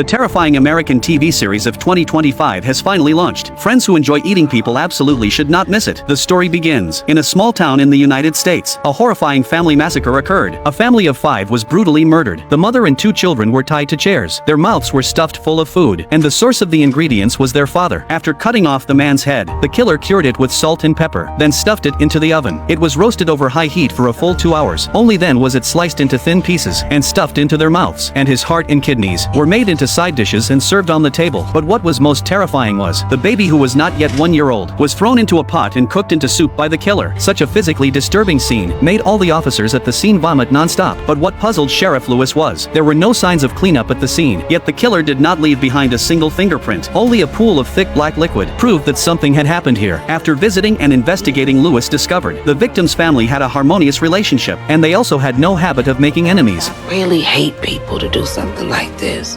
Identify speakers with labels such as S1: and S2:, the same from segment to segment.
S1: The terrifying American TV series of 2025 has finally launched. Friends who enjoy eating people absolutely should not miss it. The story begins in a small town in the United States. A horrifying family massacre occurred. A family of 5 was brutally murdered. The mother and 2 children were tied to chairs. Their mouths were stuffed full of food, and the source of the ingredients was their father. After cutting off the man's head, the killer cured it with salt and pepper, then stuffed it into the oven. It was roasted over high heat for a full 2 hours. Only then was it sliced into thin pieces and stuffed into their mouths, and his heart and kidneys were made into side dishes and served on the table. But what was most terrifying was, the baby, who was not yet 1 year old, was thrown into a pot and cooked into soup by the killer. Such a physically disturbing scene made all the officers at the scene vomit non-stop. But what puzzled Sheriff Lewis was, there were no signs of cleanup at the scene, yet the killer did not leave behind a single fingerprint. Only a pool of thick black liquid proved that something had happened here. After visiting and investigating, Lewis discovered the victim's family had a harmonious relationship, and they also had no habit of making enemies.
S2: I really hate people to do something like this.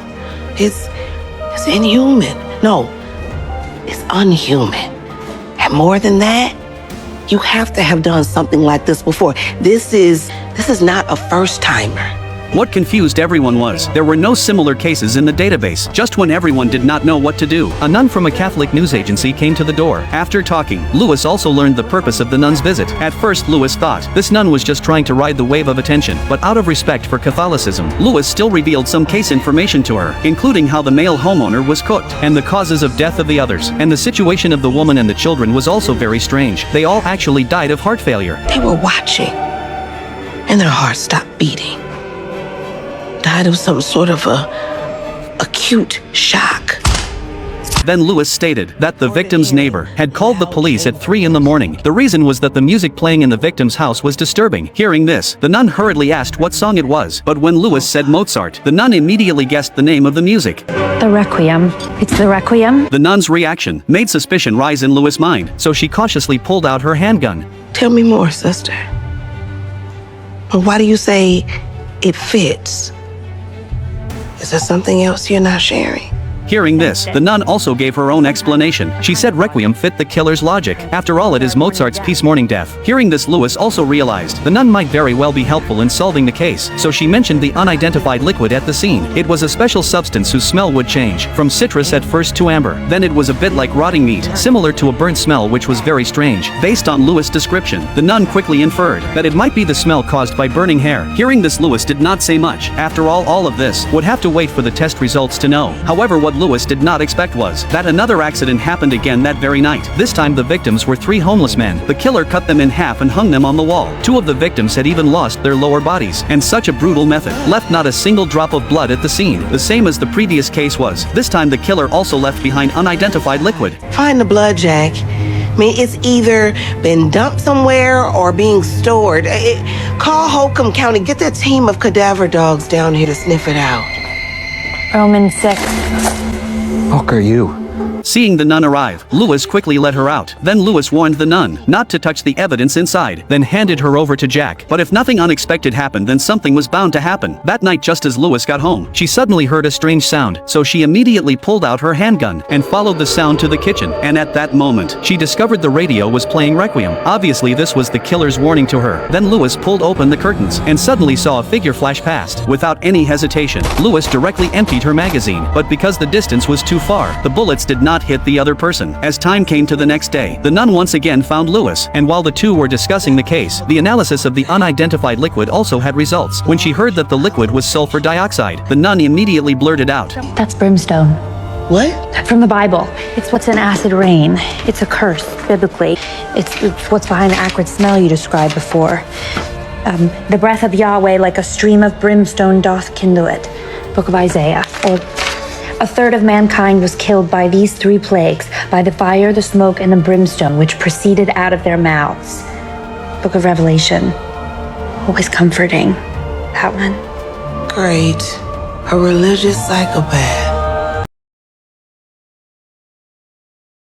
S2: It's inhuman. No, it's unhuman. And more than that, you have to have done something like this before. This is not a first-timer.
S1: What confused everyone was, there were no similar cases in the database. Just when everyone did not know what to do, a nun from a Catholic news agency came to the door. After talking, Lewis also learned the purpose of the nun's visit. At first, Lewis thought this nun was just trying to ride the wave of attention, but out of respect for Catholicism, Lewis still revealed some case information to her, including how the male homeowner was cooked, and the causes of death of the others. And the situation of the woman and the children was also very strange. They all actually died of heart failure.
S2: They were watching, and their hearts stopped beating. Died of some sort of acute shock.
S1: Then Lewis stated that the victim's neighbor had called the police at 3 in the morning. The reason was that the music playing in the victim's house was disturbing. Hearing this, the nun hurriedly asked what song it was, but when Lewis said Mozart, the nun immediately guessed the name of the music.
S3: The Requiem. It's the Requiem?
S1: The nun's reaction made suspicion rise in Lewis' mind, so she cautiously pulled out her handgun.
S2: Tell me more, sister. Why do you say it fits? Is there something else you're not sharing?
S1: Hearing this, the nun also gave her own explanation. She said Requiem fit the killer's logic. After all, it is Mozart's Peace Morning Death. Hearing this, Lewis also realized the nun might very well be helpful in solving the case, so she mentioned the unidentified liquid at the scene. It was a special substance whose smell would change from citrus at first to amber. Then it was a bit like rotting meat, similar to a burnt smell, which was very strange. Based on Lewis' description, the nun quickly inferred that it might be the smell caused by burning hair. Hearing this, Lewis did not say much. After all of this would have to wait for the test results to know. However, what Lewis did not expect was that another accident happened again that very night. This time the victims were 3 homeless men. The killer cut them in half and hung them on the wall. 2 of the victims had even lost their lower bodies, and such a brutal method left not a single drop of blood at the scene, the same as the previous case was. This time the killer also left behind unidentified liquid.
S2: Find the blood, Jack. I mean, it's either been dumped somewhere or being stored. Call Holcomb County, get that team of cadaver dogs down here to sniff it out.
S3: Romans 6.
S4: Fuck are you?
S1: Seeing the nun arrive, Lewis quickly let her out. Then Lewis warned the nun not to touch the evidence inside, then handed her over to Jack. But if nothing unexpected happened, then something was bound to happen. That night, just as Lewis got home, she suddenly heard a strange sound, so she immediately pulled out her handgun and followed the sound to the kitchen. And at that moment, she discovered the radio was playing Requiem. Obviously, this was the killer's warning to her. Then Lewis pulled open the curtains and suddenly saw a figure flash past. Without any hesitation, Lewis directly emptied her magazine, but because the distance was too far, the bullets did not hit the other person. As time came to the next day, the nun once again found Lewis, and while the two were discussing the case, the analysis of the unidentified liquid also had results. When she heard that the liquid was sulfur dioxide, the nun immediately blurted out,
S3: That's brimstone.
S2: What?
S3: From the Bible. It's what's in acid rain. It's a curse, biblically. It's what's behind the acrid smell you described before. The breath of Yahweh like a stream of brimstone doth kindle it. Book of Isaiah. Or a third of mankind was killed by these 3 plagues, by the fire, the smoke, and the brimstone, which proceeded out of their mouths. Book of Revelation. Always comforting. That one.
S2: Great. A religious psychopath.